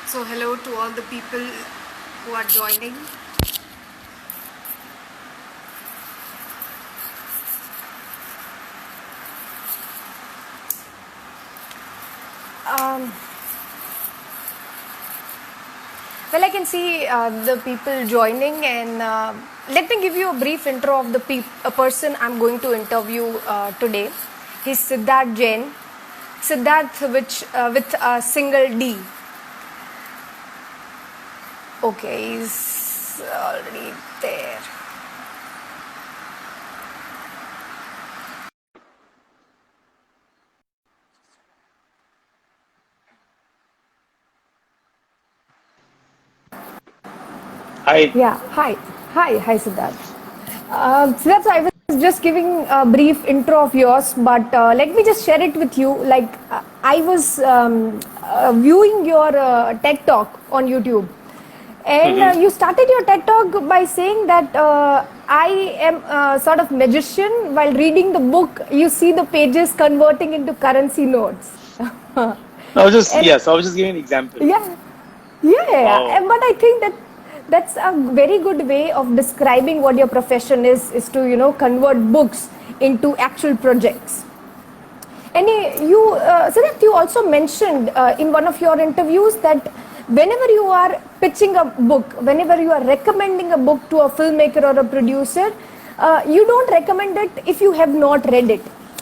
So, hello to all the people who are joining. Um, well, I can see the people joining, and let me give you a brief intro of the a person I'm going to interview today. He's Siddharth Jain. Siddharth, which with a single D. Okay, he's already there. Hi. Yeah, hi, Siddharth. Siddharth, so I was just giving a brief intro of yours, but let me just share it with you. Like, I was viewing your TED talk on YouTube, and hmm you started your TED talk by saying that I am a sort of magician. While reading the book, you see the pages converting into currency notes. And I was just giving an example. yeah, yeah. Wow. But I think that that's a very good way of describing what your profession is to convert books into actual projects. And Siddharth, you also mentioned in one of your interviews that whenever you are pitching a book, whenever you are recommending a book to a filmmaker or a producer, you don't recommend it if you have not read it.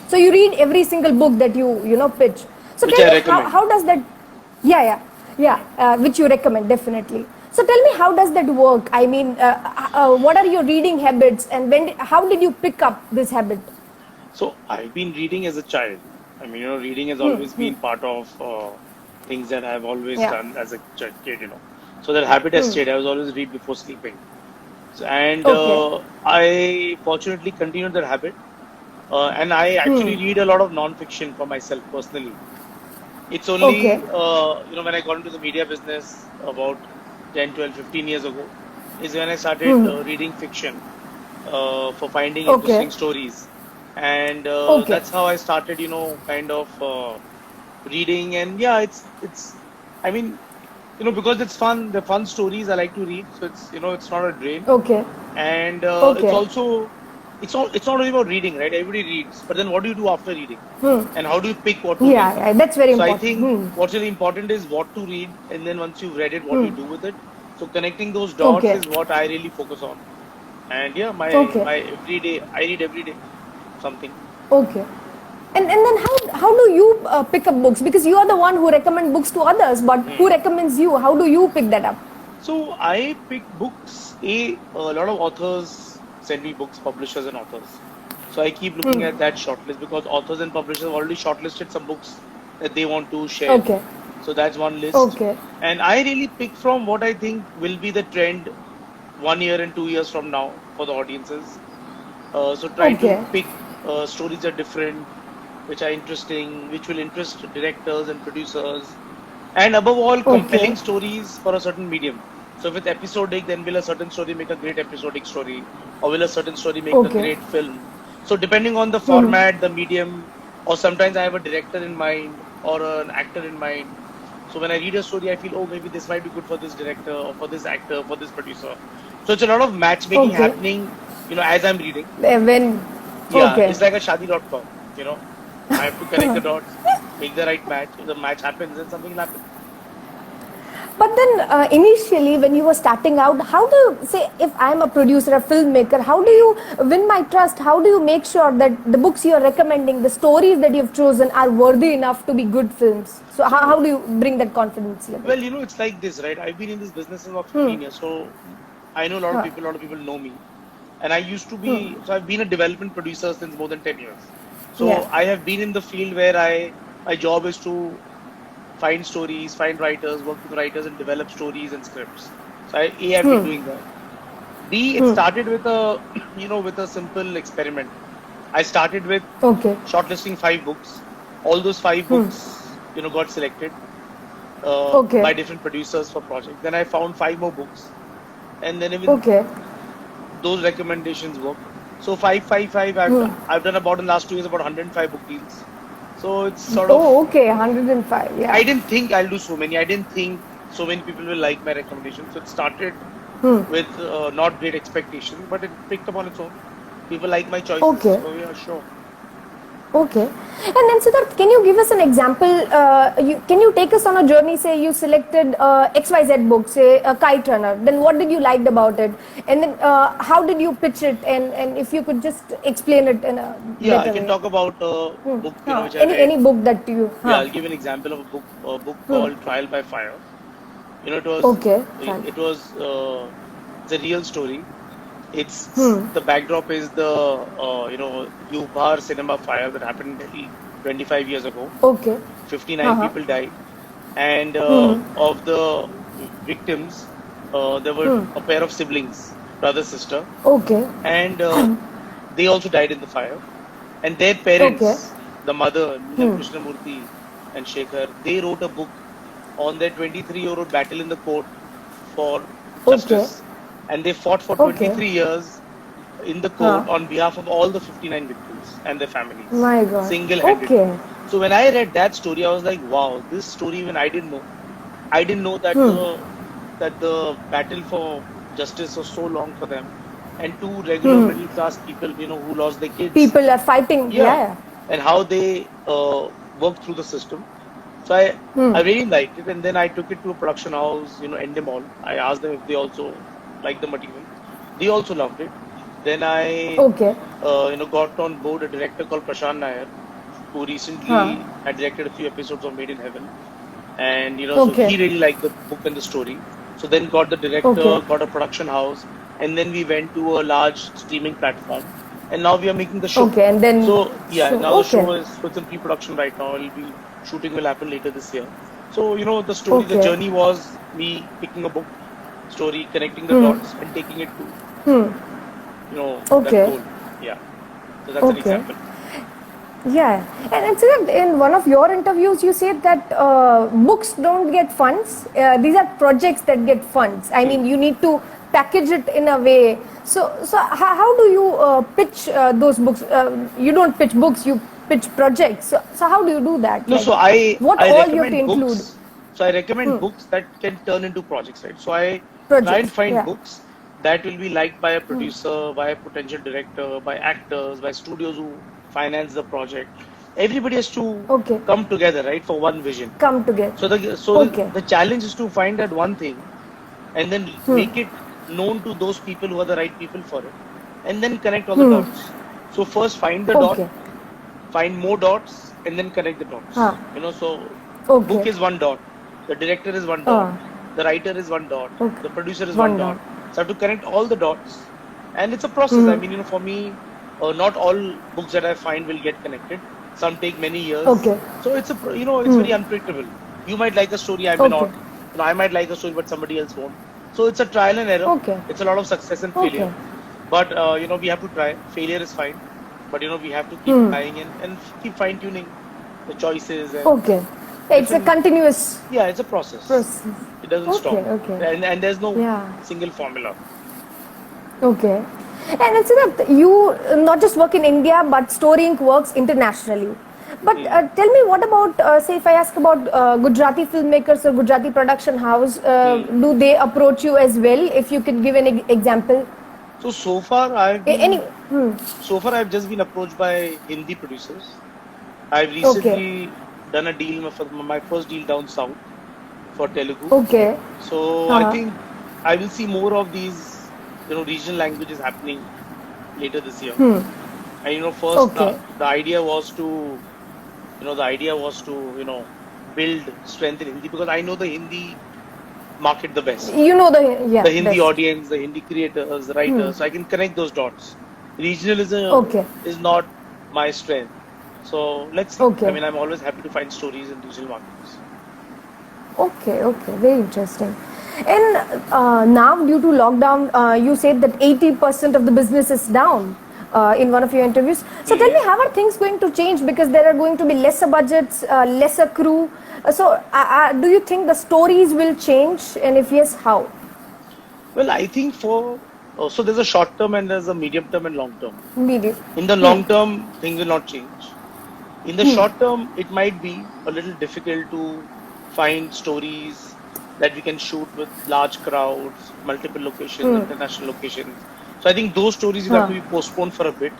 So you read every single book that you pitch. So Which tell I me recommend. how does that? Yeah, which you recommend definitely. So tell me, how does that work? I mean, what are your reading habits, and how did you pick up this habit? So I've been reading as a child. Reading has always been part of things that I've always Yeah. done as a kid. So that habit has stayed. I was always read before sleeping. And Okay. I fortunately continued that habit. And I actually read a lot of non-fiction for myself personally. It's Okay. only, when I got into the media business about 10, 12, 15 years ago, is when I started reading fiction for finding Okay. interesting stories. And Okay. that's how I started, kind of reading. And yeah, I mean, because it's fun, the fun stories I like to read. So it's not a drain. Okay. And it's Okay. also, it's not only about reading, right? Everybody reads, but then what do you do after reading? And how do you pick what to read? Yeah, that's very So I important. think what's really important is what to read, and then once you've read it, what you do with it. So connecting those dots Okay. is what I really focus on. And yeah, Okay. my every day, I read every day something. Okay. And then how do you pick up books? Because you are the one who recommend books to others, but who Hmm. recommends you? How do you pick that up? So I pick books. A lot of authors send me books, publishers and authors. So I keep looking at that shortlist because authors and publishers have already shortlisted some books that they want to share. Okay. So that's one list. Okay. And I really pick from what I think will be the trend 1 year and 2 years from now for the audiences. So try to Okay. pick stories that are different, which are interesting, which will interest directors and producers, and above all, Okay. compelling stories for a certain medium. So with episodic, then will a certain story make a great episodic story, or will a certain story make a Okay. great film? So depending on the format, the medium, or sometimes I have a director in mind or an actor in mind. So when I read a story, I feel, oh, maybe this might be good for this director or for this actor, for this producer. So it's a lot of matchmaking Okay. happening, as I'm reading. When Yeah, okay. it's like a shadi.com. I have to connect the dots, make the right match. If the match happens, then something will happen. But then initially, when you were starting out, how do you say, if I'm a producer, a filmmaker, how do Hmm. you win my trust? How do you make sure that the books you're recommending, the stories that you've chosen, are worthy enough to be good films? So how So, do you bring that confidence level? well, it's like this, right? I've been in this business for about 15 years, so I know Huh. a lot of people know me. And so I've been a development producer since more than 10 years. Yeah. So I have been in the field where my job is to find stories, find writers, work with writers and develop stories and scripts. So I've been doing that. B, it started with with a simple experiment. I started with Okay. shortlisting 5 books. All those 5 books, got selected Okay. by different producers for project. Then I found 5 more books, and then even Okay. those recommendations worked. So 555, I've done about in the last 2 years about 105 book deals. So it's sort of Oh, okay. 105. I Yeah. didn't think I'll do so many. I didn't think so many people will like my recommendation. So it started Hmm. with not great expectations, but it picked up on its own. People like my choices, Okay. so yeah, sure. Okay. And then Siddharth, can you give us an example? Can you take us on a journey? Say you selected XYZ book, say a Kite Runner. Then what did you like about it? And then how did you pitch it? And if you could just explain it in a Yeah, I better can way. talk about a book which I read. Any book that you. Yeah, I'll give an example of a book called Trial by Fire. It was Okay. Fine. it was it's a real story. It's Hmm. the backdrop is the Yubar cinema fire that happened in Delhi 25 years ago. Okay. 59 people died, and of the victims, there were a pair of siblings, brother sister, Okay. and they also died in the fire. And their parents, Okay. the mother, Neelam Krishnamurthy and Shekhar, they wrote a book on their 23-year-old battle in the court for justice. And they fought for 23 years in the court on behalf of all the 59 victims and their families. My God. Single-handedly. Okay. So when I read that story, I was like, wow, this story even I didn't know. I didn't know that the battle for justice was so long for them. And two regular middle class people, who lost their kids. People are fighting. Yeah. And how they worked through the system. So I really liked it, and then I took it to a production house, Endemol. I asked them if they also liked the material. They also loved it. Then I got on board a director called Prashant Nair, who recently had directed a few episodes of Made in Heaven. And so he really liked the book and the story. So then got the director, got a production house, and then we went to a large streaming platform. And now we are making the show. And then the show is with in pre-production right now. Shooting will happen later this year. So the story, the journey was me picking a book, story, connecting the dots, and taking it to that goal. Yeah. So that's an example. Yeah, and so in one of your interviews, you said that books don't get funds. These are projects that get funds. I mean, you need to package it in a way. So how do you pitch those books? You don't pitch books, you pitch projects. So how do you do that? No, what I all you have to include? Books, so I recommend books that can turn into projects, right? So I try and find books that will be liked by a producer, by a potential director, by actors, by studios who finance the project. Everybody has to come together, right, for one vision. Come together. So the challenge is to find that one thing, and then make it known to those people who are the right people for it, and then connect all the dots. So first find the dot, find more dots, and then connect the dots. Book is one dot, the director is one dot, the writer is one dot, the producer is one dot. So I have to connect all the dots, and it's a process. I mean, for me, not all books that I find will get connected. Some take many years. So it's it's very unpredictable. You might like a story, I may not. I might like a story, but somebody else won't. So it's a trial and error. It's a lot of success and failure. But we have to try. Failure is fine, but we have to keep trying and keep fine tuning the choices. And it's a continuous. Yeah, it's a process. It doesn't stop. And there's no single formula. And it's that you not just work in India, but Story Inc. works internationally. But tell me, what about, say, if I ask about Gujarati filmmakers or Gujarati production house, do they approach you as well? If you could give an example. So far, I've just been approached by Hindi producers. I've recently done a deal for my first deal down south for Telugu. So I think I will see more of these regional languages happening later this year. And first the idea was to build strength in Hindi, because I know the Hindi market the best. The Hindi audience, the Hindi creators, the writers, so I can connect those dots. Regionalism is not my strength. So let's see. I mean, I'm always happy to find stories in regional markets. Very interesting. And now, due to lockdown, you said that 80% of the business is down in one of your interviews. So tell me, how are things going to change? Because there are going to be lesser budgets, lesser crew. So do you think the stories will change? And if yes, how? Well, I think so there's a short term and there's a medium term and long term. In the long term, things will not change. In the short term, it might be a little difficult to find stories that we can shoot with large crowds, multiple locations, Hmm. international locations. So I think those stories will have Huh. to be postponed for a bit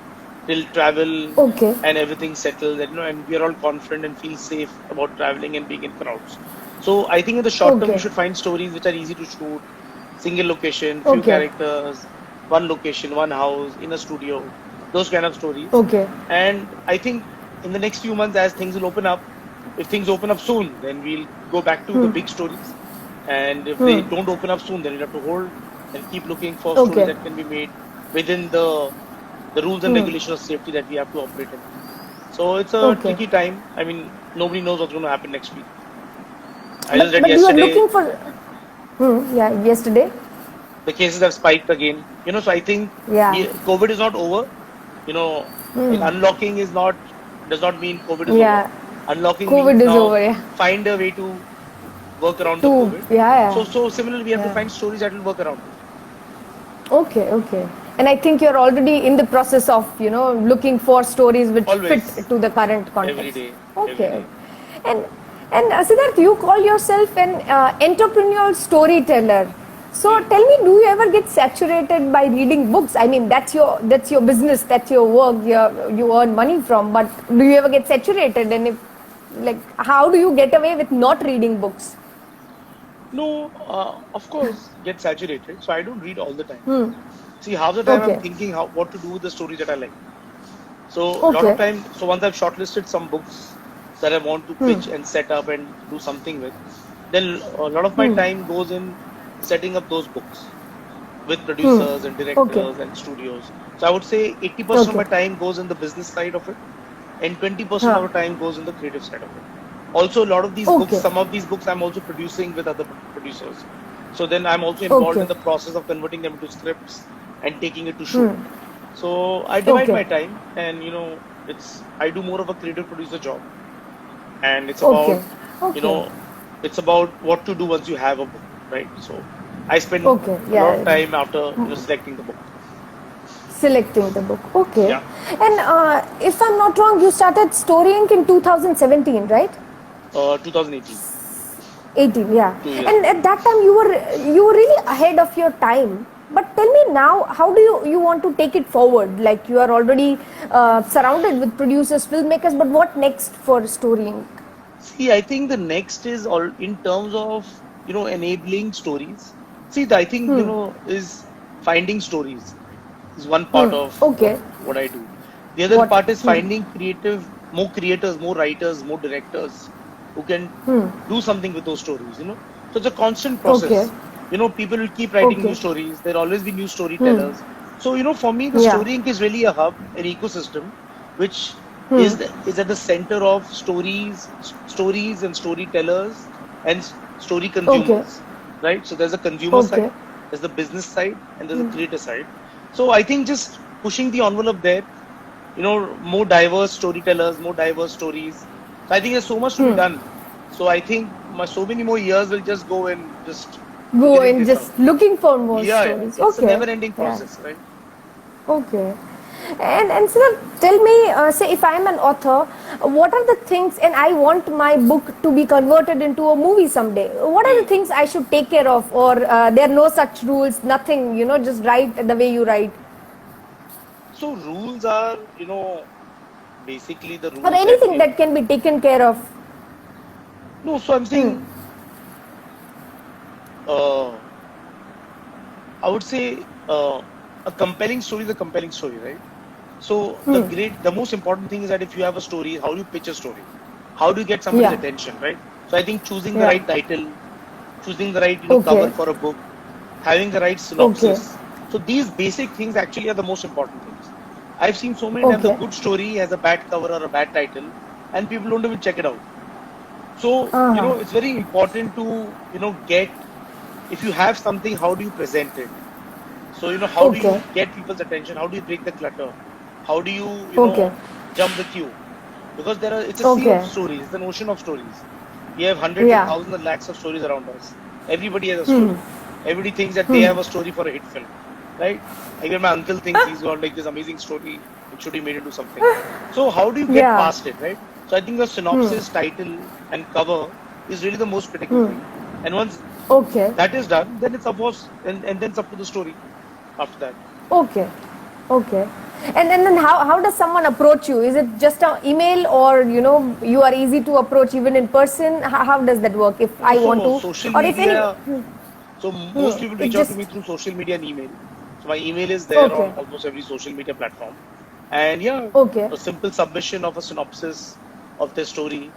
till travel Okay. and everything settles, and and we are all confident and feel safe about traveling and being in crowds. So I think in the short term we Okay. should find stories which are easy to shoot, single location, few Okay. characters, one location, one house in a studio, those kind of stories. Okay. And I think in the next few months, as things will open up, if things open up soon, then we'll go back to the Hmm. big stories. And if they Hmm. don't open up soon, then we'll have to hold and keep looking for stories Okay. that can be made within the rules and Hmm. regulations of safety that we have to operate in. So it's a Okay. tricky time. I mean, nobody knows what's going to happen next week. I just But read you are yesterday looking for. Yeah. Yesterday. the cases have spiked again. So I think Yeah. COVID is not over. Unlocking is not does not mean COVID is over. Yeah. Unlocking means COVID is now over. Yeah. find a way to work around the To. COVID. Yeah. So similarly, we have to Yeah. find stories that will work around it. Okay, okay. And I think you're already in the process of, looking for stories which fit Always, to the current every context. day, every Okay. day. And Siddharth, you call yourself an entrepreneurial storyteller. So tell me, do you ever get saturated by reading books? I mean, that's your business, that's your work, you earn money from. But do you ever get saturated? And if, like, how do you get away with not reading books? No, of course, get saturated. So I don't read all the time. Hmm. See, half the time I'm Okay. thinking what to do with the stories that I like. So a lot of Okay. time, so once I've shortlisted some books that I want to Hmm. pitch and set up and do something with, then a lot of my Hmm. time goes in setting up those books with Hmm. producers and Okay. directors and studios. So I would say 80% of Okay. my time goes in the business side of it, and 20% Huh. of the time goes in the creative side of it. Also, a lot of these books, Okay. some of these books I'm also producing with other producers. So then I'm also involved in Okay. the process of converting them into scripts and taking it to shoot. Hmm. So I divide Okay. my time, and I do more of a creative producer job, and it's about Okay. you Okay. know it's about what to do once you have a book, right? So I spend Okay. a lot of Yeah. time after selecting the book. Selecting the book. Okay. Yeah, And if I'm not wrong, you started Story Inc. in 2017, right? 2018, 18, yeah. 2 years And back. at that time, you were really ahead of your time. But tell me now, how do you want to take it forward? Like, you are already surrounded with producers, filmmakers, but what next for Story Inc.? See, I think the next is all in terms of enabling stories. See, I think Hmm. is finding stories is one part Hmm. of Okay. what I do. The other What? part is Hmm. finding more creators, more writers, more directors who can Hmm. do something with those stories. So it's a constant Okay. process. People will keep writing new Okay. stories. There'll always be new Hmm. storytellers. So, for me, the Yeah. Story Inc. is really a hub, an ecosystem, which Hmm. is at the center of stories and storytellers and story Okay. consumers, right? So there's a consumer Okay. side, there's the business side, and there's a creator side. So I think just pushing the envelope there, more diverse storytellers, more diverse stories. So I think there's so much to be Hmm. done. So I think so many more years will just go in just Go figuring and this out. just looking for more Yeah, yeah. stories. It's a Okay. never-ending Yeah. process, right? Okay. And sir, tell me, say if I'm an author, what are the things, and I want my book to be converted into a movie someday. What are the Hmm. things I should take care of, or there are no such rules, nothing, just write the way you write, So rules are, basically the or rules that anything give. that can be taken care of. No, so I'm Hmm. saying, uh, I would say a compelling story is a compelling story, right? So Hmm. the most important thing is that if you have a story, how do you pitch a story? How do you get somebody's Yeah. attention, right? So I think choosing the Yeah. right title, choosing the right cover Okay. for a book, having the right Okay. synopsis. So these basic things actually are the most important things. I've seen so many times a Okay. good story has a bad cover or a bad title, and people don't even check it out. So, Uh-huh. it's very important to, get, if you have something, how do you present it? So, how do you Okay. get people's attention? How do you break the clutter? How do you, Okay. jump the queue? Because it's a sea of Okay. stories, it's an ocean of stories. We have hundreds and Yeah. thousands and lakhs of stories around us. Everybody has a Hmm. story. Everybody thinks that they Hmm. have a story for a hit film, right? Even my uncle thinks he's got like this amazing story, it should be made into something. So how do you get Yeah. past it, right? So I think the Hmm. synopsis, title, and cover is really the most critical Hmm. thing. And once Okay. That is done. Then it's supposed, and then it's up to the story after that. Okay. Okay. And then how does someone approach you? Is it just an email, or you are easy to approach even in person? How does that work? If I want So to, social or if any, media. So most people it reach out to just me through social media and email. So my email is there on okay. almost every social media platform. And yeah, Okay. a simple submission of a synopsis of their story.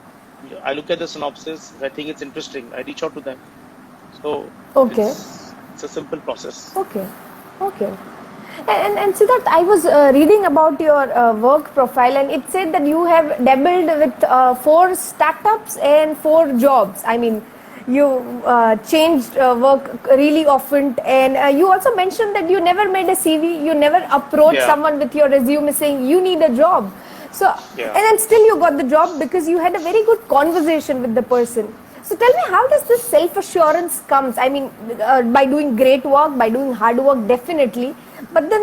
I look at the synopsis. If I think it's interesting, I reach out to them. So Okay. it's a simple process. Okay. Okay. And Siddharth, I was reading about your work profile, and it said that you have dabbled with 4 startups and 4 jobs. I mean, you changed work really often, and you also mentioned that you never made a CV, you never approached Yeah, someone with your resume saying you need a job. So, and yeah. then still you got the job because you had a very good conversation with the person. So tell me, how does this self-assurance comes? I mean, by doing great work, by doing hard work, definitely. But then,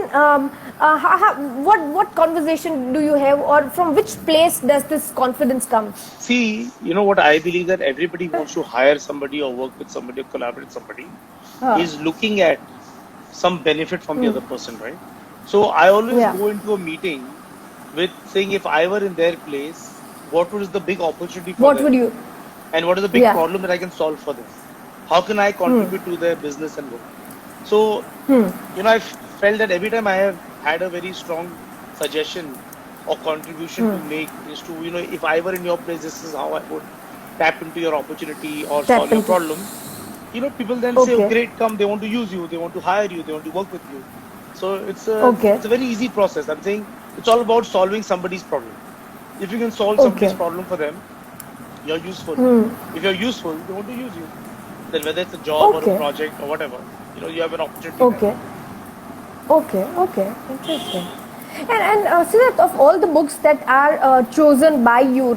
what conversation do you have, or from which place does this confidence come? See, you know what I believe, that everybody wants to hire somebody or work with somebody or collaborate with somebody Uh, is looking at some benefit from the other person, right? So I always yeah. go into a meeting with saying, if I were in their place, what was the big opportunity for What would them, you? and what is the big Yeah. problem that I can solve for them? How can I contribute to their business and work? So, I felt that every time I have had a very strong suggestion or contribution to make is to, if I were in your place, this is how I would tap into your opportunity or solve Tap your into. problem. People then say, oh, Okay. great, come, they want to use you, they want to hire you, they want to work with you. So Okay. it's a very easy process. I'm saying it's all about solving somebody's problem. If you can solve somebody's Okay. problem for them, you're useful. If you're useful, they want to use you. Then whether it's a job or a Okay. project or whatever, you have an opportunity there. Okay. Okay, okay, interesting. And Siddharth, of all the books that are chosen by you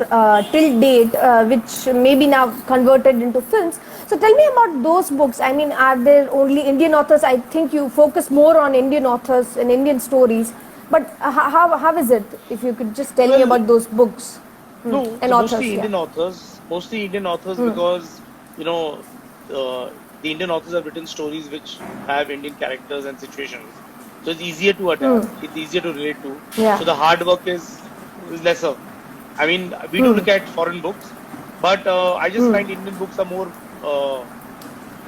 till date, which may be now converted into films, so tell me about those books. I mean, are there only Indian authors? I think you focus more on Indian authors and Indian stories. But how is it? If you could just tell me Well, about those books no, and so authors, yeah. Mostly Indian authors because, the Indian authors have written stories which have Indian characters and situations. So it's easier to adapt, it's easier to relate to. Yeah. So the hard work is lesser. I mean, we do look at foreign books, but I just find Indian books are more,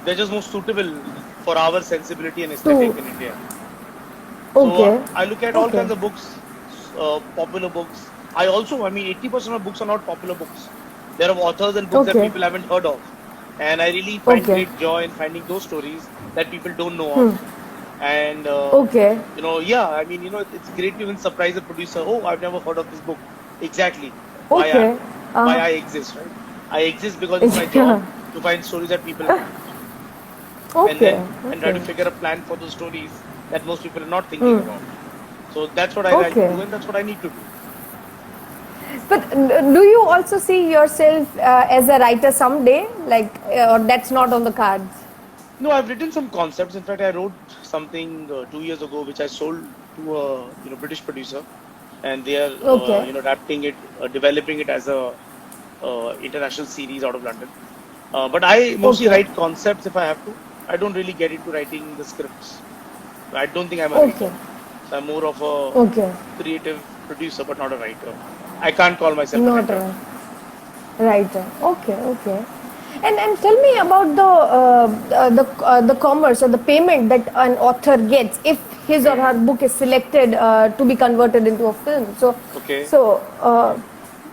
they're just more suitable for our sensibility and To aesthetic in India. So okay, I look at all okay, kinds of books, popular books. I mean, 80% of books are not popular books. There are authors and books that okay, people haven't heard of. And I really find okay, great joy in finding those stories that people don't know of. And, okay. yeah, I mean, it's great to even surprise a producer. Oh, I've never heard of this book. Exactly. Okay. Why Uh, I exist, right? I exist because it's my job to find stories that people haven't, okay. and try to Okay. figure a plan for those stories that most people are not thinking about. So that's what I like to Okay. do, and that's what I need to do. But do you also see yourself as a writer someday? Like, or that's not on the cards? No, I've written some concepts. In fact, I wrote something 2 years ago, which I sold to a British producer, and they are Okay. adapting it, developing it as a international series out of London. But I mostly Okay. write concepts if I have to. I don't really get into writing the scripts. I don't think I'm a writer. Okay. So I'm more of a Okay. creative producer, but not a writer. I can't call myself a Not writer. a writer. Okay. Okay. And tell me about the commerce or the payment that an author gets if his or her book is selected to be converted into a film. So, Okay. so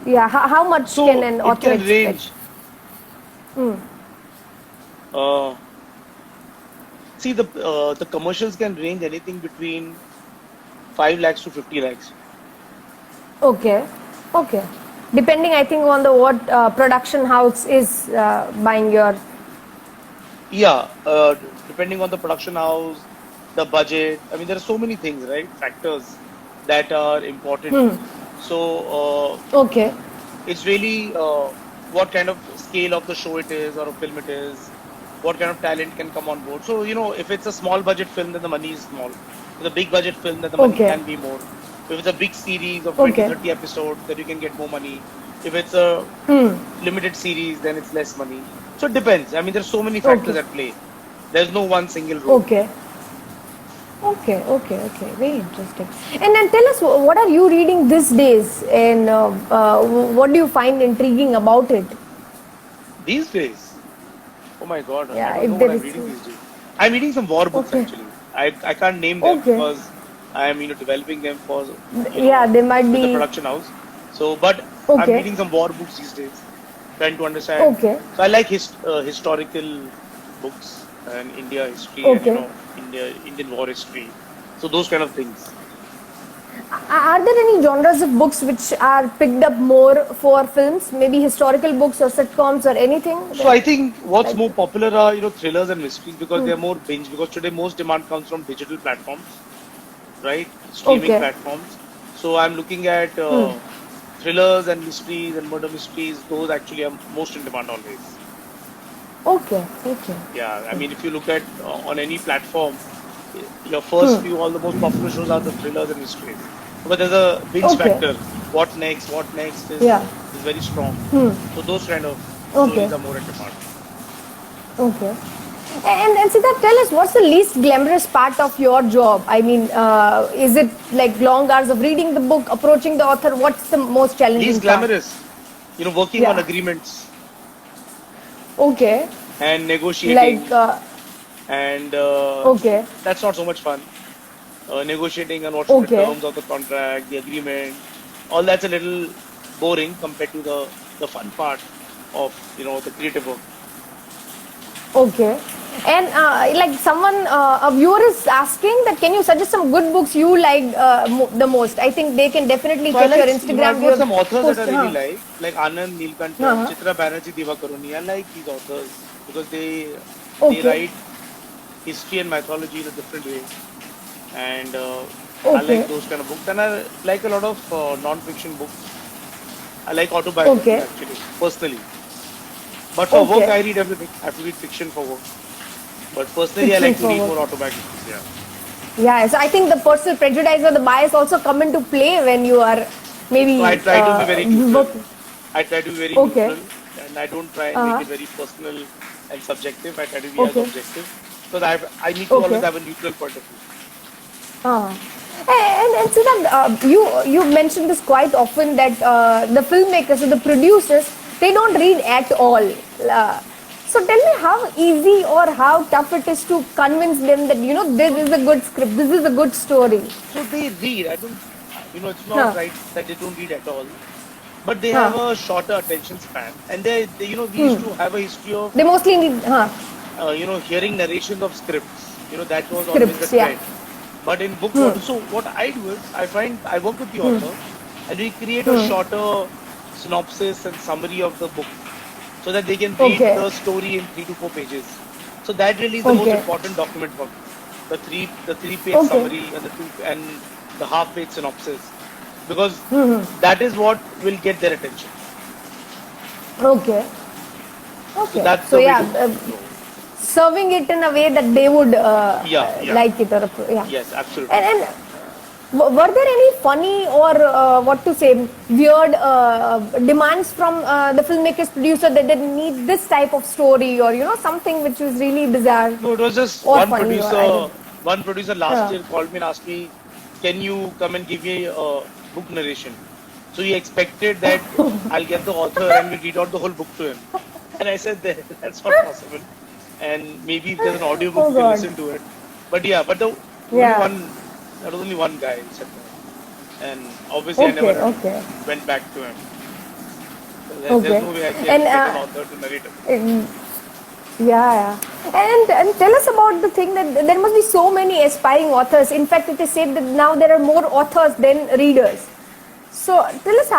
yeah, how much can So an it author can expect? range. Uh, See, the commercials can range anything between 5 lakhs to 50 lakhs. Okay, okay. Depending, I think, on the what production house is buying your. Yeah, depending on the production house, the budget. I mean, there are so many things, right? Factors that are important. So Okay, it's really what kind of scale of the show it is or a film it is, what kind of talent can come on board. So, if it's a small budget film, then the money is small. If it's a big budget film, then the money okay, can be more. If it's a big series of 20, okay, 30 episodes, then you can get more money. If it's a limited series, then it's less money. So it depends. I mean, there's so many factors Okay. at play. There's no one single rule. Okay. Okay. Very interesting. And then tell us, what are you reading these days, and what do you find intriguing about it? These days, oh my God, I Yeah, don't know if what there I'm is. reading these days. I'm reading some war books Okay. actually. I can't name them Okay. because I'm developing them for Yeah, they might with the be. production house. So, but I'm Okay. reading some war books these days, trying to understand. Okay. So I like historical books and India history and Okay. Indian war history. So those kind of things. Are there any genres of books which are picked up more for films? Maybe historical books or sitcoms or anything? So I think what's Like, more popular are thrillers and mysteries because they're more binge because today most demand comes from digital platforms, right? Streaming okay. platforms. So I'm looking at thrillers and mysteries and murder mysteries. Those actually are most in demand always. Okay. Yeah, I mean if you look at on any platform, your first few all the most popular shows are the thrillers and mysteries. But there's a binge Okay. factor. What next? What next Yeah. is very strong. So those kind of Okay. stories are more in demand. Okay. And Siddharth, tell us, what's the least glamorous part of your job? I mean, is it like long hours of reading the book, approaching the author? What's the most challenging Least part? glamorous, working on Yeah. agreements Okay. and Like, negotiating, and okay. that's not so much fun. Negotiating on what should be the Okay. terms of the contract, the agreement, all that's a little boring compared to the fun part of the creative work. Okay. And like someone, a viewer is asking that can you suggest some good books you like the most? I think they can definitely So I check your like, I've Instagram. got Your some authors that post. I really like Anand Neelkantham, Uh-huh. Chitra Banerjee, Divakaruni. I like these authors because they Okay. write history and mythology in a different way, and I like Okay. those kind of books. And I like a lot of non-fiction books. I like autobiography Okay. actually, personally. But for work, Okay. I read everything. I have to read fiction for work. But personally, I Fiction like to for read work. more autobiographies. Yeah. Yeah, so I think the personal prejudice or the bias also come into play when you are So I maybe try to be very neutral. work. I try to be very Okay. neutral, and I don't try and make Uh-huh. it very personal and subjective. I try to be as Okay. objective because I need to always Okay. have a neutral point of view. Uh, and Siddharth, you mentioned this quite often that the filmmakers or the producers, they don't read at all. So tell me how easy or how tough it is to convince them that this is a good script, this is a good story. So they read. I don't. It's not Huh. right that they don't read at all, but they have Huh. a shorter attention span. And we used to have a history of They mostly need hearing narrations of scripts. That was always the scripts, yeah. trend. But in book what so what I do is I work with the author and we create a shorter synopsis and summary of the book so that they can read Okay. the story in 3 to 4 pages. So that really is the most Okay. important document for me. The three-page Okay. summary and the half-page synopsis because that is what will get their attention. Okay. So Okay. that's So the way yeah, to go. serving it in a way that they would Yeah. like it or yeah. Yes, absolutely. And were there any funny or what to say weird demands from the filmmakers producer that they need this type of story or something which was really bizarre No, it was just or funny or I don't. one producer last Yeah. year called me and asked me, can you come and give me a book narration? So he expected that I'll get the author and we read out the whole book to him. And I said that that's not possible. And maybe if there's an audiobook, Oh you can God. listen to it. But yeah, but Yeah. there was only one guy who said that. And obviously I never Okay. went back to him. Okay. There's no way I can And get an author to narrate a book. yeah. And tell us about the thing that there must be so many aspiring authors. In fact, it is said that now there are more authors than readers. So tell us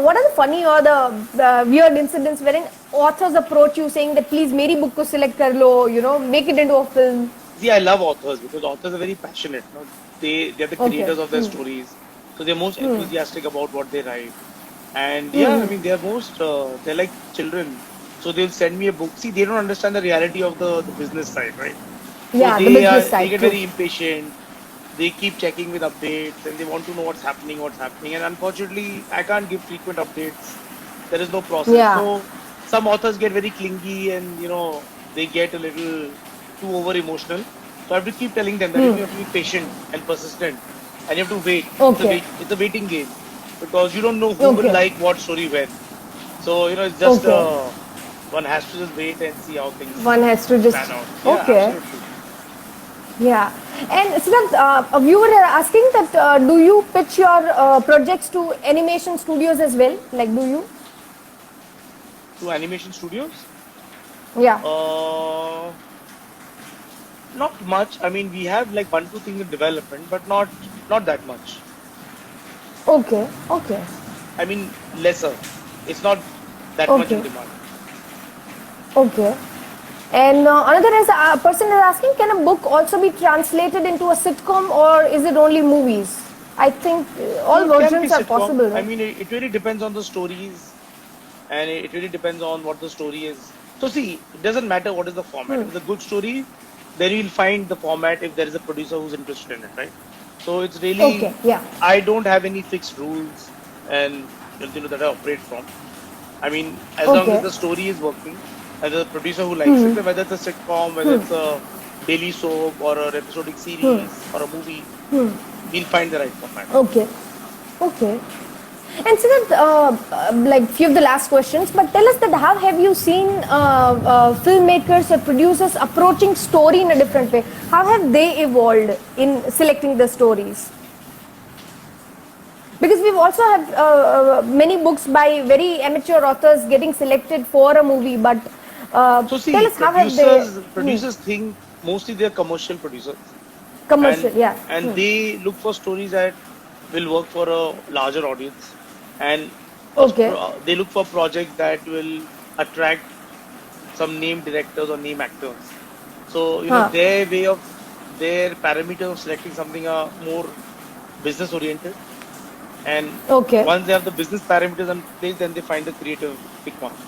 what are the funny or the weird incidents wherein authors approach you saying that please मेरी book को select कर लो, make it into a film. See, I love authors because authors are very passionate. They're the Okay. creators of their stories, so they're most enthusiastic about what they write. And yeah, I mean they're like children. So they'll send me a book. See, they don't understand the reality of the business side, right? So Yeah, the business they side. get True. very impatient. They keep checking with updates and they want to know what's happening. And unfortunately, I can't give frequent updates. There is no process. Yeah. So some authors get very clingy and they get a little too over emotional. So I have to keep telling them that you have to be patient and persistent, and you have to wait. Okay. It's a waiting game because you don't know who will Okay. like what story when. So it's just Okay. one has to just wait and see how things One has to just. pan out. Yeah, Okay. absolutely. Yeah. And Siddharth, a viewer is asking that do you pitch your projects to animation studios as well? Like, do you? To animation studios, Yeah. uh, not much. I mean, we have like one two things in development, but not that much. Okay. Okay. I mean, lesser. It's not that much in Okay. demand. Okay. And person is asking, can a book also be translated into a sitcom or is it only movies? I think No, all it can be versions are sitcom. possible, I right? mean, it really depends on the stories, and it really depends on what the story is. So see, it doesn't matter what is the format. If it's a good story, then you'll find the format if there is a producer who's interested in it, right? So it's Okay. really, Yeah. I don't have any fixed rules and that I operate from. I mean, as long as Okay. the story is working, as a producer who likes it, whether it's a sitcom, whether it's a daily soap or an episodic series or a movie, we'll find the right format. Okay. Okay. And so that, like few of the last questions, but tell us that how have you seen filmmakers or producers approaching story in a different way? How have they evolved in selecting the stories? Because we've also had many books by very amateur authors getting selected for a movie, but So tell see, us how have they producers think mostly they're commercial producers, commercial? and Yeah. they look for stories that will work for a larger audience, and Okay. they look for projects that will attract some name directors or name actors. So Huh. their parameters of selecting something are more business oriented, and Okay. once they have the business parameters in place, then they find the creative pick ones.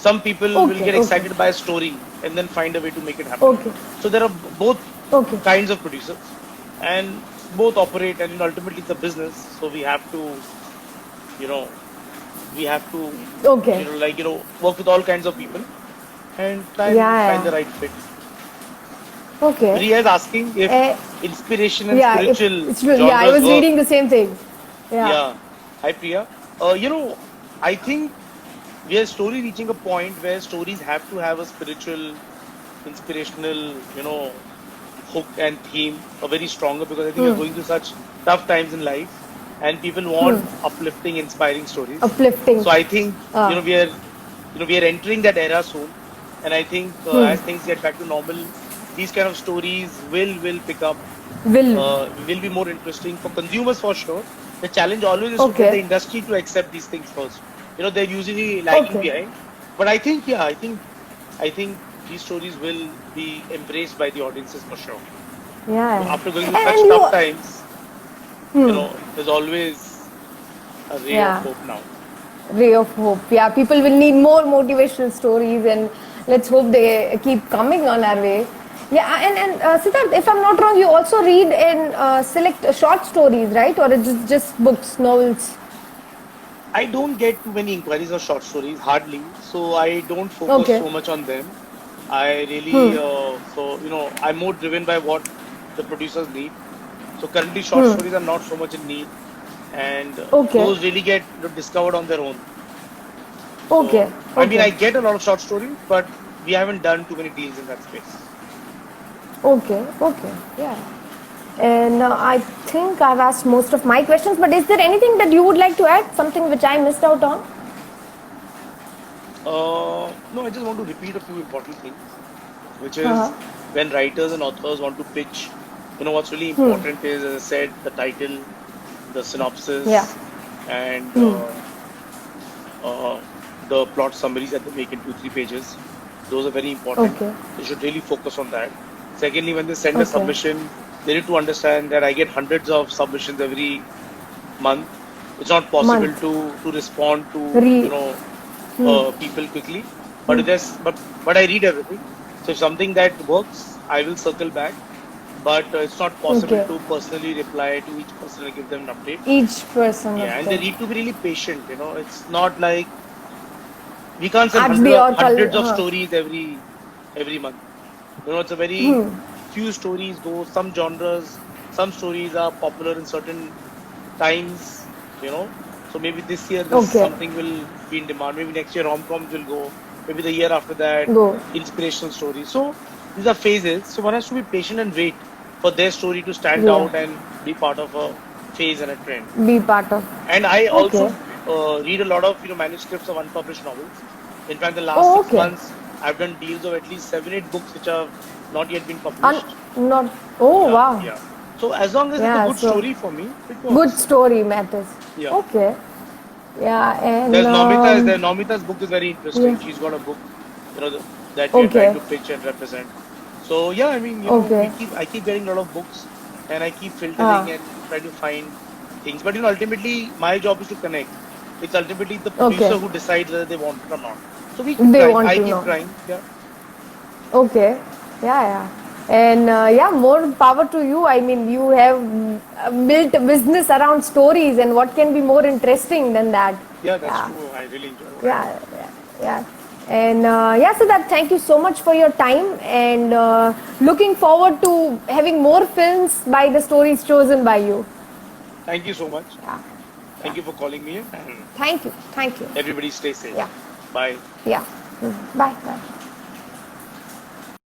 Some people will Okay. get Okay. excited by a story and then find a way to make it happen. Okay. So there are both Okay. kinds of producers, and both operate, and ultimately it's a business. So you know, we have to, Okay. work with all kinds of people and try and find the Yeah. right fit. Yeah. Okay. Priya is asking if Uh, inspiration and yeah. spiritual Yeah. I genres was work. reading the same thing. Yeah. Yeah. Hi, Priya. I think we are slowly reaching a point where stories have to have a spiritual, inspirational, hook and theme, a very stronger, because I think we're going through such tough times in life, and people want uplifting, inspiring stories. Uplifting. So I think Uh, we are entering that era soon, and I think as things get back to normal, these kind of stories will pick up, will. will be more interesting for consumers for sure. The challenge always is to get the Okay. industry to accept these things first. They're usually lagging Okay. behind, but I think, yeah, I think these stories will be embraced by the audiences for sure. So Yeah. after going through And such you. tough times, there's always a ray of Yeah. hope now. Ray of hope. Yeah. People will need more motivational stories, and let's hope they keep coming on our way. Yeah. And Siddharth, if I'm not wrong, you also read and select short stories, right? Or it's just books, novels. I don't get too many inquiries or short stories, hardly. So I don't focus Okay. so much on them. I really, I'm more driven by what the producers need. So currently, short stories are not so much in need, and Okay. those really get discovered on their own. Okay. So, I mean, Okay. I get a lot of short stories, but we haven't done too many deals in that space. Okay. Okay. Yeah. And I think I've asked most of my questions, but is there anything that you would like to add? Something which I missed out on? No, I just want to repeat a few important things, which is Uh-huh. when writers and authors want to pitch, what's really important is, as I said, the title, the Yeah. synopsis, and uh, the plot summaries that they make in 2-3 pages. Those are very important. Okay. They should really focus on that. Secondly, when they send a Okay. submission, they need to understand that I get hundreds of submissions every month. It's not possible Month. to respond to Re. people quickly, but but I read everything. So if something that works, I will circle back. But it's not possible Okay. to personally reply to each person and give them an update. Each person of Yeah, and they them. need to be really patient. It's not like we can't sell आज भी और कल, hundreds of हाँ. stories every month. You know, it's a very few stories go. Some genres, some stories are popular in certain times. You know, so maybe this year this Okay. something will be in demand. Maybe next year rom-coms will go. Maybe the year after that Go. inspirational stories. So these are phases. So one has to be patient and wait for their story to stand Yeah. out and be part of a phase and a trend. Be part of. And I also Okay. read a lot of manuscripts of unpublished novels. In fact, the last Oh, 6 okay. months, I've done deals of at least 7-8 books which have not yet been published. Not. Oh Yeah, wow. yeah. So as long as it's a Yeah. good So story for me, it good works. story matters. Yeah. Okay. Yeah. And There's Nomita is there. Nomita's book is very interesting. yeah. She's got a book, that we are trying to Okay. pitch and represent. So yeah, I mean, Okay. I keep getting a lot of books, and I keep Ah. filtering and try to find things. But ultimately, my job is to connect. It's ultimately the Okay. producer who decides whether they want it or not. So we keep They trying. want I to keep know. trying. Yeah. Okay. Yeah, yeah. And yeah, more power to you. I mean, you have built a business around stories, and what can be more interesting than that? Yeah, that's Yeah, true. I really enjoy what I yeah, yeah. Yeah. And yeah, so that thank you so much for your time, and looking forward to having more films by the stories chosen by you. do. Thank you so much. Yeah, Thank you for calling me in, and thank you, thank you. everybody stay safe. Yeah, Bye. yeah. Bye, bye.